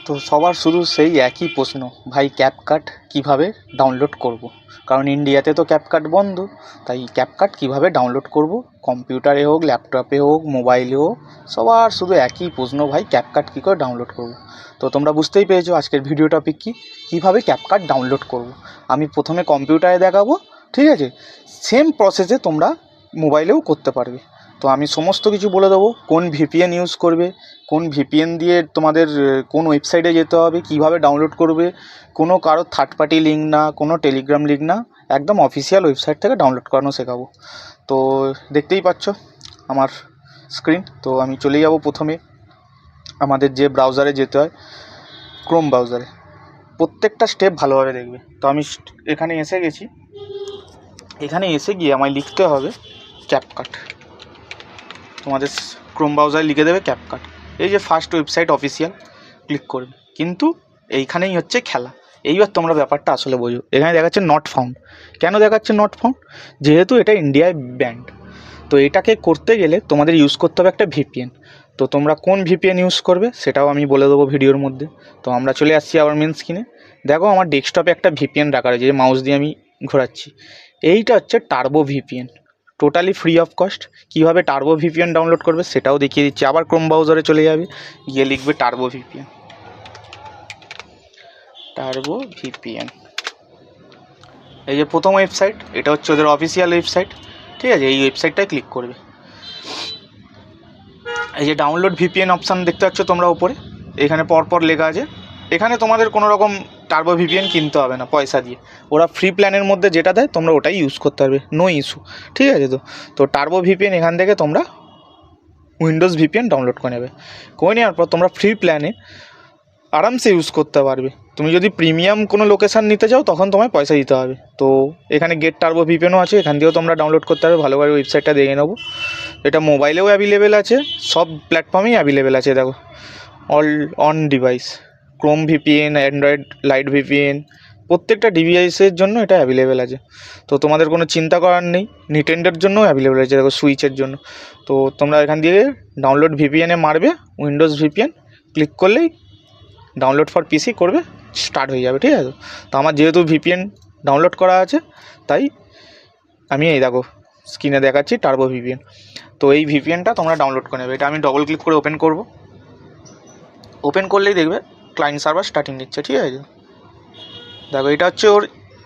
তো সবার শুধু সেই একই প্রশ্ন, ভাই ক্যাপকাট কীভাবে ডাউনলোড করব। কারণ ইন্ডিয়াতে তো ক্যাপকাট বন্ধ, তাই ক্যাপকাট কীভাবে ডাউনলোড করব, কম্পিউটারে হোক, ল্যাপটপে হোক, মোবাইলে হোক, সবার শুধু একই প্রশ্ন, ভাই ক্যাপকাট কী করে ডাউনলোড করব। তো তোমরা বুঝতেই পেরেছো আজকের ভিডিও টপিক কীভাবে ক্যাপকাট ডাউনলোড করব। আমি প্রথমে কম্পিউটারে দেখাবো, ঠিক আছে, সেম প্রসেসে তোমরা মোবাইলেও করতে পারবে। তো আমি সমস্ত কিছু বলে দেবো, কোন ভিপিএন ইউজ করবে, কোন ভিপিএন দিয়ে তোমাদের কোন ওয়েবসাইটে যেতে হবে, কিভাবে ডাউনলোড করবে, কোনো কারো থার্ড পার্টি লিঙ্ক না, কোনো টেলিগ্রাম লিঙ্ক না, একদম অফিসিয়াল ওয়েবসাইট থেকে ডাউনলোড করানো শেখাবো। তো দেখতেই পাচ্ছ আমার স্ক্রিন। তো আমি চলে যাব প্রথমে আমাদের যে ব্রাউজারে যেতে হয়, ক্রোম ব্রাউজারে। প্রত্যেকটা স্টেপ ভালোভাবে দেখবে। তো আমি এখানে এসে গেছি। এখানে এসে গিয়ে আমায় লিখতে হবে ক্যাপকাট। তোমাদের ক্রোম ব্রাউজারে লিখে দেবে ক্যাপকাট। এই যে ফার্স্ট ওয়েবসাইট অফিসিয়াল, ক্লিক করবে। কিন্তু এইখানেই হচ্ছে খেলা। এইবার তোমরা ব্যাপারটা আসলে বোঝো। এখানে দেখাচ্ছে নট ফাউন্ড। কেন দেখাচ্ছে নট ফাউন্ড? যেহেতু এটা ইন্ডিয়ায় ব্যান্ড। তো এটাকে করতে গেলে তোমাদের ইউজ করতে হবে একটা ভিপিএন। তো তোমরা কোন ভিপিএন ইউজ করবে সেটাও আমি বলে দেবো ভিডিওর মধ্যে। তো আমরা চলে আসছি আবার মেন স্ক্রিনে। দেখো আমার ডেস্কটপে একটা ভিপিএন রাখা রয়েছে, যে মাউস দিয়ে আমি ঘোরাচ্ছি। এইটা হচ্ছে turbo VPN, totally free of cost. কীভাবে টার্বো ভিপিএন ডাউনলোড করবে সেটাও দেখিয়ে দিচ্ছি। আবার ক্রোম ব্রাউজারে চলে যাবে, গিয়ে লিখবে টার্বো ভিপিএন। টার্বো ভিপিএন, এই যে প্রথম ওয়েবসাইট, এটা হচ্ছে ওদের অফিসিয়াল ওয়েবসাইট, ঠিক আছে। এই ওয়েবসাইটটায় ক্লিক করবে। এই যে ডাউনলোড ভিপিএন অপশান দেখতে পাচ্ছ তোমরা উপরে, এখানে পরপর লেখা আছে। এখানে তোমাদের কোনো রকম টার্বো ভিপিএন কিনতে হবে না পয়সা দিয়ে। ওরা ফ্রি প্ল্যানের মধ্যে যেটা দেয় তোমরা ওটাই ইউজ করতে পারবে, নো ইস্যু, ঠিক আছে। তো টার্বো ভিপিএন এখান থেকে তোমরা উইন্ডোজ ভিপিএন ডাউনলোড করে নেবে। করে নেওয়ার পর তোমরা ফ্রি প্ল্যানে আরামসে ইউজ করতে পারবে। তুমি যদি প্রিমিয়াম কোনো লোকেশান নিতে চাও তখন তোমায় পয়সা দিতে হবে। তো এখানে গেট টার্বো ভিপিএনও আছে, এখান দিয়েও তোমরা ডাউনলোড করতে পারবে। ভালোভাবে ওয়েবসাইটটা দেখে নেবো। এটা মোবাইলেও অ্যাভেলেবেল আছে, সব প্ল্যাটফর্মেই অ্যাভেলেবেল আছে। দেখো all on device, Chrome VPN, Android light VPN, প্রত্যেকটা ডিভাইসের জন্য এটা অ্যাভেলেবেল আছে। তো তোমাদের কোনো চিন্তা করার নেই। নিটেন্ডোর জন্যও অ্যাভেলেবেল আছে, দেখো সুইচের জন্য। তো তোমরা এখান দিয়ে ডাউনলোড ভিপিএনে মারবে, উইন্ডোজ ভিপিএন ক্লিক করলেই ডাউনলোড ফর পিসি করবে, স্টার্ট হয়ে যাবে, ঠিক আছে। তো আমার যেহেতু ভিপিএন ডাউনলোড করা আছে তাই আমি এই দেখো স্ক্রিনে দেখাচ্ছি টার্বো ভিপিএন। তো এই ভিপিএনটা তোমরা ডাউনলোড করে নেবে। এটা আমি ডবল ক্লিক করে ওপেন করব। ওপেন করলেই দেখবে ক্লায়েন্ট সার্ভার স্টার্টিং নিচ্ছে, ঠিক আছে। দেখো এটা হচ্ছে ওর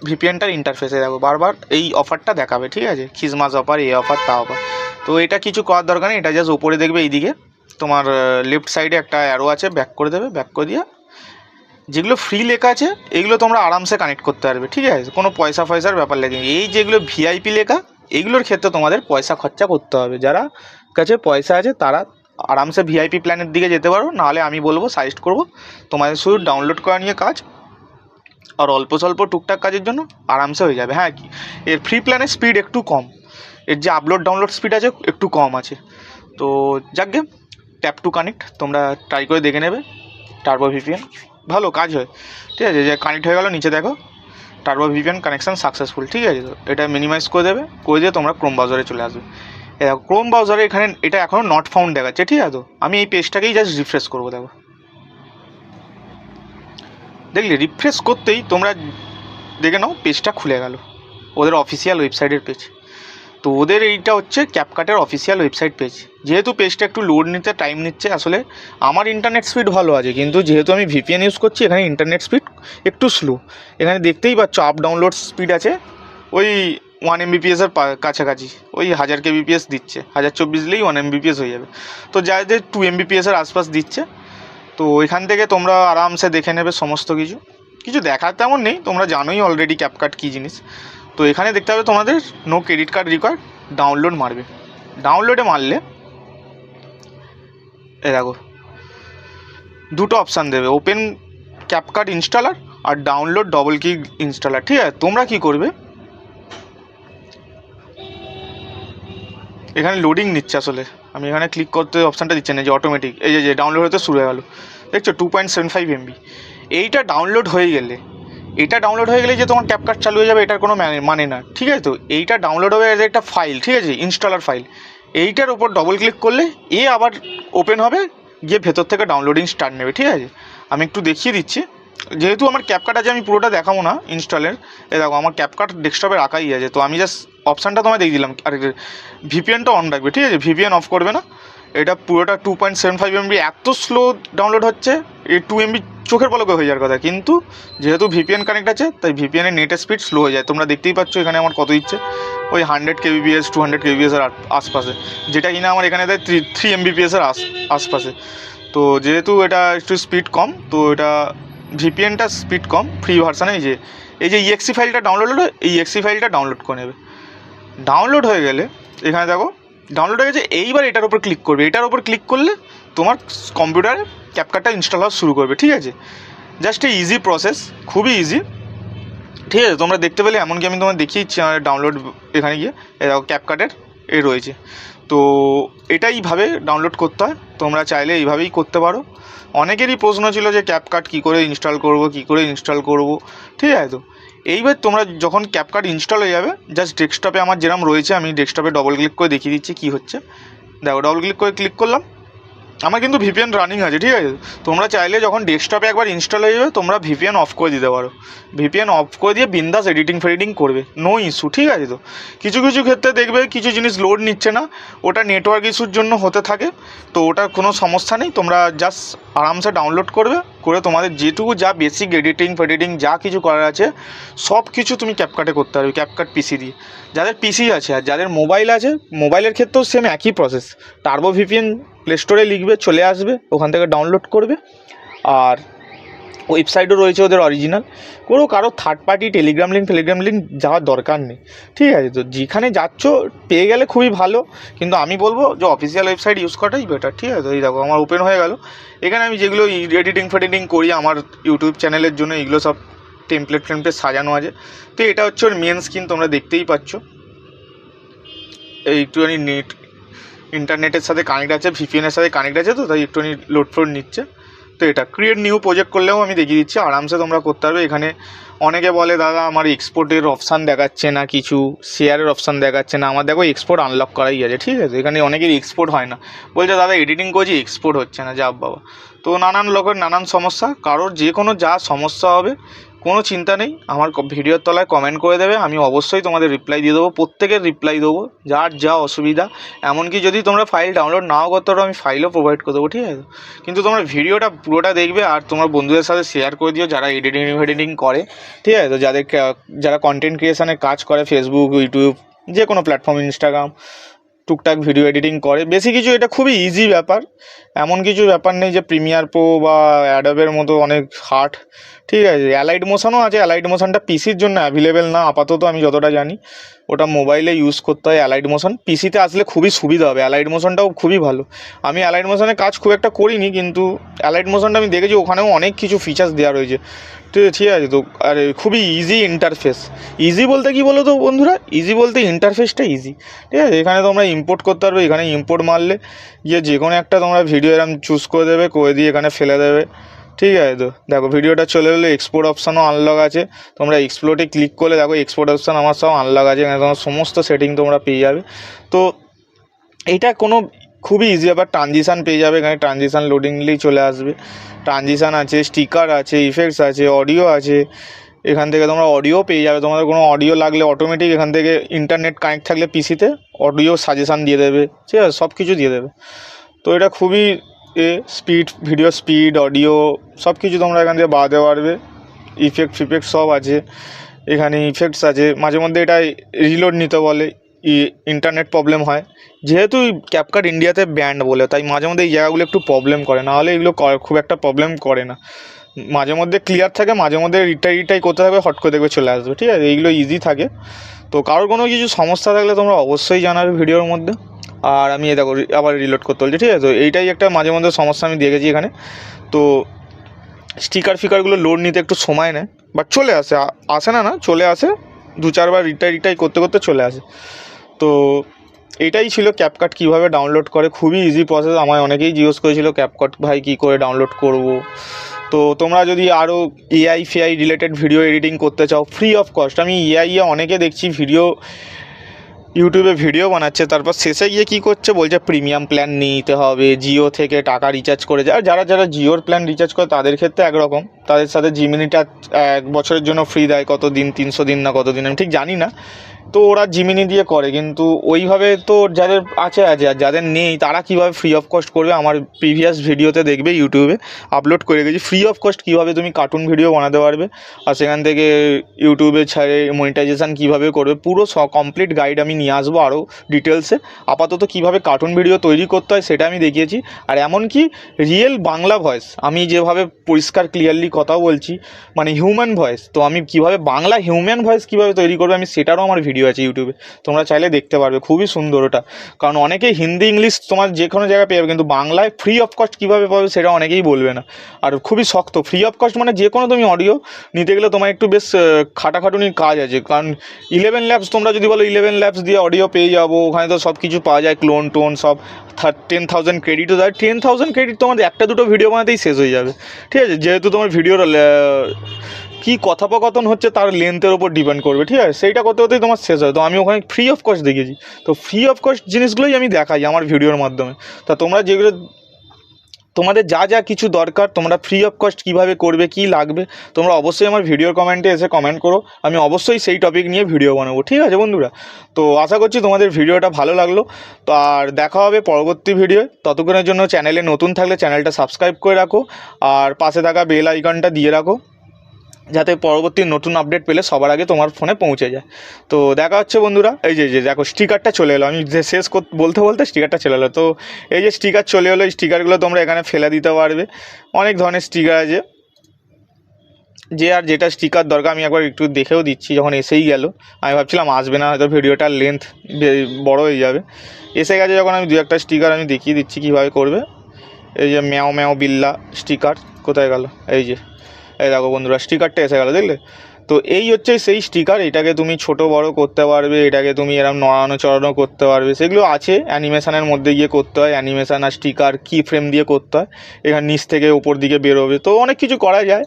ভিপিএনটার ইন্টারফেসে। দেখো বারবার এই অফারটা দেখাবে, ঠিক আছে, খিসমাস অফার, এই অফার, তা অফার। তো এটা কিছু করার দরকার নেই। এটা জাস্ট ওপরে দেখবে এইদিকে তোমার লেফট সাইডে একটা অ্যারো আছে, ব্যাক করে দেবে। ব্যাক করে দিয়ে যেগুলো ফ্রি লেখা আছে এগুলো তোমরা আরামসে কানেক্ট করতে পারবে, ঠিক আছে। কোনো পয়সার ব্যাপার লাগে। এই যেগুলো ভিআইপি লেখা এগুলোর ক্ষেত্রে তোমাদের পয়সা খরচা করতে হবে। যারা কাছে পয়সা আছে তারা আরামসে ভিআইপি প্ল্যানের দিকে যেতে পারো। নাহলে আমি বলবো, সাজেস্ট করবো তোমাদের শুধু ডাউনলোড করা নিয়ে কাজ, আর অল্প স্বল্প টুকটাক কাজের জন্য আরামসে হয়ে যাবে। হ্যাঁ, এর ফ্রি প্ল্যানের স্পিড একটু কম, এর যে আপলোড ডাউনলোড স্পিড আছে একটু কম আছে। তো যাকগে, ট্যাপ টু কানেক্ট তোমরা ট্রাই করে দেখে নেবে। টার্বো ভিপিএন ভালো কাজ হয়, ঠিক আছে। যে কানেক্ট হয়ে গেল, নিচে দেখো টার্বো ভিপিএন কানেকশান সাকসেসফুল, ঠিক আছে। তো এটা মিনিমাইজ করে দেবে, করে দিয়ে তোমরা ক্রোম ব্রাউজারে চলে আসবে। দেখো ক্রোম ব্রাউজারে এখানে এটা এখনও নট ফাউন্ড দেখাচ্ছে, ঠিক আছে। তো আমি এই পেজটাকেই জাস্ট রিফ্রেশ করবো। দেখো দেখলে রিফ্রেশ করতেই তোমরা দেখে নাও পেজটা খুলে গেল, ওদের অফিসিয়াল ওয়েবসাইটের পেজ। তো ওদের এইটা হচ্ছে ক্যাপকাটের অফিসিয়াল ওয়েবসাইট পেজ। যেহেতু পেজটা একটু লোড নিতে টাইম নিচ্ছে, আসলে আমার ইন্টারনেট স্পিড ভালো আছে, কিন্তু যেহেতু আমি ভিপিএন ইউজ করছি এখানে ইন্টারনেট স্পিড একটু স্লো। এখানে দেখতেই পাচ্ছ আপ ডাউনলোড স্পিড আছে ওই 1 MBPS-এর কাছাকাছি, ওই 1000 kbps দিচ্ছে। 1024 দিলেই 1 MBPS হয়ে যাবে। তো যাদের 2 MBPS-এর আশপাশ দিচ্ছে। তো এখান থেকে তোমরা আরামসে দেখে নেবে সমস্ত কিছু। কিছু দেখার তেমন নেই, তোমরা জানোই অলরেডি ক্যাপকাট কী জিনিস। তো এখানে দেখতে হবে তোমাদের no credit card required, download মারবে। ডাউনলোডে মারলে এ দেখো দুটো অপশান দেবে, ওপেন ক্যাপকাট ইনস্টলার আর ডাউনলোড ডবল কি ইনস্টলার, ঠিক আছে। তোমরা কি করবে, এখানে লোডিং নিচ্ছে আসলে। আমি এখানে ক্লিক করতে অপশানটা দিচ্ছে না, যে অটোমেটিক এই যে ডাউনলোড হতে শুরু হয়ে গেলো, দেখছো 2.75 MB। এইটা ডাউনলোড হয়ে গেলে, যে তোমার ক্যাপকাট চালু হয়ে যাবে এটার কোনো মানে না, ঠিক আছে। তো এইটা ডাউনলোড হবে এজ একটা ফাইল, ঠিক আছে, ইনস্টলার ফাইল। এইটার ওপর ডবল ক্লিক করলে আবার ওপেন হবে, গিয়ে ভেতর থেকে ডাউনলোডিং স্টার্ট নেবে, ঠিক আছে। আমি একটু দেখিয়ে দিচ্ছি। যেহেতু আমার ক্যাপকাট আছে আমি পুরোটা দেখাবো না ইনস্টলের। দেখো আমার ক্যাপকাট ডেস্কটপে রাখাই আছে, তো আমি জাস্ট অপশানটা তোমায় দিয়ে দিলাম। আর ভিপিএনটা অন রাখবে, ঠিক আছে, ভিপিএন অফ করবে না। এটা পুরোটা 2.75 MB, এত স্লো ডাউনলোড হচ্ছে, এই 2 MB চোখের পলকে হয়ে যাওয়ার কথা, কিন্তু যেহেতু ভিপিএন কানেক্ট আছে তাই ভিপিএনের নেটের স্পিড স্লো হয়ে যায়। তোমরা দেখতেই পাচ্ছ এখানে আমার কত দিচ্ছে, ওই 100 kbps 200 kbps এর আশপাশে, যেটা কিনা আমার এখানে দেয় 3 mbps এর আশপাশে। তো যেহেতু এটা একটু স্পিড কম, তো এটা ভিপিএনটা স্পিড কম ফ্রি ভার্সানে। এই যে EXE ফাইলটা ডাউনলোড হলো, এই EXE ফাইলটা ডাউনলোড করে নেবে। ডাউনলোড হয়ে গেলে এখানে দেখো ডাউনলোড হয়ে গেছে। এইবার এটার উপর ক্লিক করবে, এটার উপর ক্লিক করলে তোমার কম্পিউটারে ক্যাপকাটটা ইনস্টল হওয়া শুরু করবে, ঠিক আছে। জাস্ট এই ইজি প্রসেস, খুবই ইজি, ঠিক আছে। তোমরা দেখতে পেলে, এমনকি আমি তোমার দেখিয়ে দিচ্ছি আমার ডাউনলোড এখানে গিয়ে দেখো ক্যাপকাটের রয়েছে। তো এটাইভাবে ডাউনলোড করতে হয়, তোমরা চাইলে এইভাবেই করতে পারো। অনেকেরই প্রশ্ন ছিল যে ক্যাপকাট কী করে ইনস্টল করব, ঠিক আছে। তো এইবার তোমরা যখন ক্যাপকাট ইনস্টল হয়ে যাবে, জাস্ট ডেস্কটপে আমার যেরকম রয়েছে, আমি ডেস্কটপে ডবল ক্লিক করে দেখিয়ে দিচ্ছি কী হচ্ছে। দেখো ডবল ক্লিক করলাম, আমার কিন্তু ভিপিএন রানিং আছে, ঠিক আছে। তোমরা চাইলে যখন ডেস্কটপে একবার ইনস্টল হয়ে যাবে, তোমরা ভিপিএন অফ করে দিতে পারো। ভিপিএন অফ করে দিয়ে বিন্দাস এডিটিং করবে, নো ইস্যু, ঠিক আছে। তো কিছু ক্ষেত্রে দেখবে কিছু জিনিস লোড নিচ্ছে না, ওটা নেটওয়ার্ক ইস্যুর জন্য হতে থাকে, তো ওটার কোনো সমস্যা নেই। তোমরা জাস্ট আরামসে ডাউনলোড করে তোমাদের যেটুকু যা বেসিক এডিটিং যা কিছু করার আছে সব কিছু তুমি ক্যাপকাটে করতে পারবে, ক্যাপকাট পিসি দিয়ে। যাদের পিসি আছে আর যাদের মোবাইল আছে, মোবাইলের ক্ষেত্রেও সেম একই প্রসেস। টার্বো ভিপিএন প্লে স্টোরে লিখবে, চলে আসবে, ওখান থেকে ডাউনলোড করবে। আর ওয়েবসাইটও রয়েছে ওদের অরিজিনাল, কারো থার্ড পার্টি টেলিগ্রাম লিঙ্ক যাওয়ার দরকার নেই, ঠিক আছে। তো যেখানে যাচ্ছ পেয়ে গেলে খুবই ভালো, কিন্তু আমি বলবো যে অফিসিয়াল ওয়েবসাইট ইউজ করাটাই বেটার, ঠিক আছে। তো এই দেখো আমার ওপেন হয়ে গেল। এখানে আমি যেগুলো এডিটিং করি আমার ইউটিউব চ্যানেলের জন্য, এগুলো সব টেমপ্লেট সাজানো আছে। তো এটা হচ্ছে ওর মেন স্ক্রিন, তোমরা দেখতেই পাচ্ছ। এই একটুখানি ইন্টারনেটের সাথে কানেক্ট আছে, ভিপিএনের সাথে কানেক্ট আছে, তো তাই একটুখানি লোড নিচ্ছে। তো এটা ক্রিয়েট নিউ প্রজেক্ট করলেও আমি দেখিয়ে দিচ্ছি, আরামসে তোমরা করতে পারবে। এখানে অনেকে বলে দাদা আমার এক্সপোর্টের অপশান দেখাচ্ছে না, কিছু শেয়ারের অপশান দেখাচ্ছে না। আমার দেখো এক্সপোর্ট আনলক করাই আছে, ঠিক আছে। এখানে অনেকের এক্সপোর্ট হয় না, বলছে দাদা এডিটিং করছি এক্সপোর্ট হচ্ছে না, যাব বাবা। তো নানান লোকের নানান সমস্যা, কারোর যে কোনো যা সমস্যা হবে কোনো চিন্তা নেই, আমার ভিডিওর তলায় কমেন্ট করে দেবে, আমি অবশ্যই তোমাদের রিপ্লাই দিয়ে দেবো, প্রত্যেকের রিপ্লাই দেবো, যার যা অসুবিধা। এমনকি যদি তোমরা ফাইল ডাউনলোড নাও করতে পারো, আমি ফাইলও প্রোভাইড করে দেবো, ঠিক আছে। কিন্তু তোমরা ভিডিওটা পুরোটা দেখবে আর তোমার বন্ধুদের সাথে শেয়ার করে দিও যারা এডিটিং করে, ঠিক আছে। তো যারা কন্টেন্ট ক্রিয়েশনের কাজ করে, ফেসবুক, ইউটিউব, যে কোনো প্ল্যাটফর্ম, ইনস্টাগ্রাম, টুকটাক ভিডিও এডিটিং করে, বেশি কিছু, এটা খুবই ইজি ব্যাপার। এমন কিছু ব্যাপার নেই যে প্রিমিয়ার প্রো বা অ্যাডোবের মতো অনেক হার্ড, ঠিক আছে। অ্যালাইড মোশনও আছে, অ্যালাইড মোশনটা পিসির জন্য অ্যাভেলেবেল না আপাতত, আমি যতটা জানি ওটা মোবাইলে ইউজ করতে হয়। অ্যালাইড মোশন পিসিতে আসলে খুবই সুবিধা হবে, অ্যালাইড মোশনটাও খুবই ভালো। আমি অ্যালাইড মোশনে কাজ খুব একটা করিনি, কিন্তু অ্যালাইড মোশনটা আমি দেখেছি, ওখানেও অনেক কিছু ফিচার্স দেওয়া রয়েছে, ঠিক আছে। তো আর খুবই ইজি ইন্টারফেস। ইজি বলতে কী বলো তো বন্ধুরা, ইজি বলতে ইন্টারফেসটা ইজি, ঠিক আছে। এখানে তোমরা ইম্পোর্ট করতে পারবে, এখানে ইম্পোর্ট মারলে গিয়ে যে কোনো একটা তোমরা ভিডিও এরকম চুজ করে দেবে, করে দিয়ে এখানে ফেলে দেবে, ঠিক আছে। তো দেখো ভিডিওটা চলে এলো, এক্সপোর্ট অপশানও আনলক আছে, তোমরা এক্সপোর্টে ক্লিক করলে দেখো এক্সপোর্ট অপশান আমার সব আনলক আছে, এখানে তোমার সমস্ত সেটিং তোমরা পেয়ে যাবে। তো এটা কোনো খুবই ইজি ব্যাপার। ট্রানজিশান পেয়ে যাবে, এখানে ট্রানজিশান লোডিং নিলেই চলে আসবে। ট্রানজিশান আছে, স্টিকার আছে, ইফেক্টস আছে, অডিও আছে, এখান থেকে তোমরা অডিও পেয়ে যাবে। তোমাদের কোনো অডিও লাগলে অটোমেটিক এখান থেকে ইন্টারনেট কানেক্ট থাকলে পিসিতে অডিও সাজেশান দিয়ে দেবে, ঠিক আছে, সব কিছু দিয়ে দেবে। তো এটা খুবই স্পিড, ভিডিও স্পিড, অডিও সব কিছু তোমরা এখান থেকে বাড়াতে পারবে। ইফেক্ট সব আছে, এখানে ইফেক্টস আছে। মাঝে মধ্যে এটা রিলোড নিতে বলে, ইন্টারনেট প্রবলেম হয়, যেহেতু ক্যাপকাট ইন্ডিয়াতে ব্যান্ড বলে, তাই মাঝে মধ্যে এই জায়গাগুলো একটু প্রবলেম করে, নাহলে এগুলো খুব একটা প্রবলেম করে না। মাঝে মধ্যে ক্লিয়ার থাকে, মাঝে মধ্যে রিটাই করতে থাকবে, হট করে দেখবে চলে আসবে, ঠিক আছে। এইগুলো ইজি থাকে। তো কারোর কোনো কিছু সমস্যা থাকলে তোমরা অবশ্যই জানাবে ভিডিওর মধ্যে। আর আমি দেখো আবার রিলোড করতে বলছি, ঠিক আছে। তো এইটাই একটা মাঝে মধ্যে সমস্যা আমি দেখেছি এখানে। তো ফিকারগুলো লোড নিতে একটু সময় নেয়, বাট চলে আসে না চলে আসে, 2-4 বার রিটাই করতে চলে আসে। তো এটাই ছিল ক্যাপকাট কীভাবে ডাউনলোড করে, খুবই ইজি প্রসেস। আমায় অনেকেই জিজ্ঞেস করেছিল ক্যাপকাট ভাই কী করে ডাউনলোড করব। তো তোমরা যদি আরও এআই রিলেটেড ভিডিও এডিটিং করতে চাও ফ্রি অফ কস্ট, আমি অনেকে দেখছি ভিডিও ইউটিউবে ভিডিও বানাচ্ছে, তারপর শেষে গিয়ে কী করছে, বলছে প্রিমিয়াম প্ল্যান নিতে হবে, জিও থেকে টাকা রিচার্জ করে যায়। আর যারা জিওর প্ল্যান রিচার্জ করে তাদের ক্ষেত্রে একরকম, তাদের সাথে জিমিনিটা 1 বছরের জন্য ফ্রি দেয়, কত দিন 300 দিন না কত দিন আমি ঠিক জানি না। তো ওরা জিমিনি দিয়ে করে, কিন্তু ওইভাবে তো যাদের আছে আর যাদের নেই তারা কীভাবে ফ্রি অফ কস্ট করবে। আমার প্রিভিয়াস ভিডিওতে দেখবে ইউটিউবে আপলোড করে গেছি ফ্রি অফ কস্ট কীভাবে তুমি কার্টুন ভিডিও বানাতে পারবে, আর সেখান থেকে ইউটিউবে ছাড়ে মনিটাইজেশান কীভাবে করবে, পুরো কমপ্লিট গাইড আমি নিয়ে আসবো আরও ডিটেলসে। আপাতত কীভাবে কার্টুন ভিডিও তৈরি করতে হয় সেটা আমি দেখিয়েছি, আর এমনকি রিয়েল বাংলা ভয়েস, আমি যেভাবে পরিষ্কার ক্লিয়ারলি কথা বলছি, মানে হিউম্যান ভয়েস, তো আমি কীভাবে বাংলা হিউম্যান ভয়েস কীভাবে তৈরি করবে আমি সেটারও আমার ভিডিও আছে ইউটিউবে, তোমরা চাইলে দেখতে পারবে, খুবই সুন্দর ওটা। কারণ অনেকেই হিন্দি ইংলিশ তোমার যে কোনো জায়গায় পেয়ে যাবে, কিন্তু বাংলায় ফ্রি অফ কস্ট কীভাবে পাবে সেটা অনেকেই বলবে না। আর খুবই শক্ত ফ্রি অফ কস্ট, মানে যে কোনো তুমি অডিও নিতে গেলে তোমার একটু বেশ খাটাখাটুনির কাজ আছে। কারণ 11 ল্যাবস, তোমরা যদি বলো 11 ল্যাবস দিয়ে অডিও পেয়ে যাবো, ওখানে তো সব কিছু পাওয়া যায়, ক্লোন টোন সব, 10,000 ক্রেডিটও দেয়। 10,000 ক্রেডিট তোমাদের একটা দুটো ভিডিও বানাতেই শেষ হয়ে যাবে, ঠিক আছে। যেহেতু তোমার ভিডিওর কী কথোপকথন হচ্ছে তার লেন্থের ওপর ডিপেন্ড করবে, ঠিক আছে, সেইটা করতে করতেই তোমার শেষ হয়। তো আমি ওখানে ফ্রি অফ কস্ট দেখিয়েছি, তো ফ্রি অফ কস্ট জিনিসগুলোই আমি দেখাই আমার ভিডিওর মাধ্যমে। তা তোমরা যেগুলো তোমাদের যা কিছু দরকার, তোমরা ফ্রি অফ কস্ট কীভাবে করবে, কী লাগবে, তোমরা অবশ্যই আমার ভিডিওর কমেন্টে এসে কমেন্ট করো, আমি অবশ্যই সেই টপিক নিয়ে ভিডিও বানাবো, ঠিক আছে বন্ধুরা। তো আশা করছি তোমাদের ভিডিওটা ভালো লাগলো। তো আর দেখা হবে পরবর্তী ভিডিও, ততক্ষণের জন্য চ্যানেলে নতুন থাকলে চ্যানেলটা সাবস্ক্রাইব করে রাখো, আর পাশে থাকা বেল আইকনটা দিয়ে রাখো, যাতে পরবর্তী নতুন আপডেট পেলে সবার আগে তোমার ফোনে পৌঁছে যায়। তো দেখা হচ্ছে বন্ধুরা, এই যে দেখো স্টিকারটা চলে এলো, আমি যে শেষ বলতে বলতে স্টিকারটা চলে এলো। তো এই যে স্টিকার চলে এলো, এই স্টিকারগুলো তোমরা এখানে ফেলে দিতে পারবে। অনেক ধরনের স্টিকার আছে, যে আর যেটা স্টিকার দরকার আমি একবার একটু দেখেও দিচ্ছি। যখন এসেই গেল, আমি ভাবছিলাম আসবে না, হয়তো ভিডিওটার লেন্থ বড় হয়ে যাবে। এসে গেছে যখন, আমি 2-1টা স্টিকার আমি দেখিয়ে দিচ্ছি কীভাবে করবে। এই যে ম্যাও ম্যাও বিল্লা স্টিকার কোথায় গেল, এই যে এই দেখো বন্ধুরা স্টিকারটা এসে গেলো, দেখলে। তো এই হচ্ছে সেই স্টিকার, এটাকে তুমি ছোট বড় করতে পারবে, এটাকে তুমি এরকম নড়ানো চড়ানো করতে পারবে, সেগুলো আছে অ্যানিমেশানের মধ্যে গিয়ে করতে হয়, অ্যানিমেশান আর স্টিকার কি ফ্রেম দিয়ে করতে হয়, এখানে নিচ থেকে উপর দিকে বেরোবে। তো অনেক কিছু করা যায়,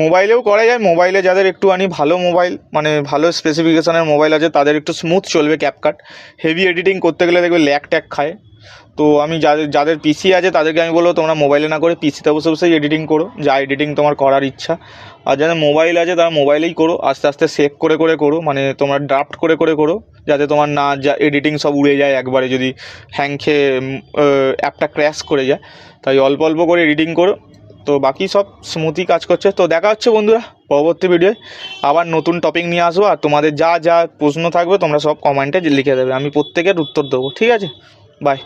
মোবাইলেও করা যায়। মোবাইলে যাদের একটুখানি ভালো মোবাইল, মানে ভালো স্পেসিফিকেশানের মোবাইল আছে, তাদের একটু স্মুথ চলবে ক্যাপকাট। হেভি এডিটিং করতে গেলে দেখবে ল্যাগ ট্যাগ খায়। তো আমি যাদের পিসি আছে তাদেরকে আমি বলবো তোমরা মোবাইলে না করে পিসিতে বসে বসেই এডিটিং করো, যা এডিটিং তোমার করার ইচ্ছা। আর যাদের মোবাইল আছে তারা মোবাইলেই করো, আস্তে আস্তে সেভ করে করে করো, মানে তোমরা ড্রাফট করে করে করো, যাতে তোমার না যা এডিটিং সব উড়ে যায় একবারে, যদি হ্যাং খেয়ে অ্যাপটা ক্র্যাশ করে যায়। তাই অল্প অল্প করে এডিটিং করো, তো বাকি সব স্মুথই কাজ করছে। তো দেখা হচ্ছে বন্ধুরা পরবর্তী ভিডিওয়, আবার নতুন টপিক নিয়ে আসবো। আর তোমাদের যা প্রশ্ন থাকবে তোমরা সব কমেন্টে লিখে দেবে, আমি প্রত্যেকের উত্তর দেবো, ঠিক আছে। বাই।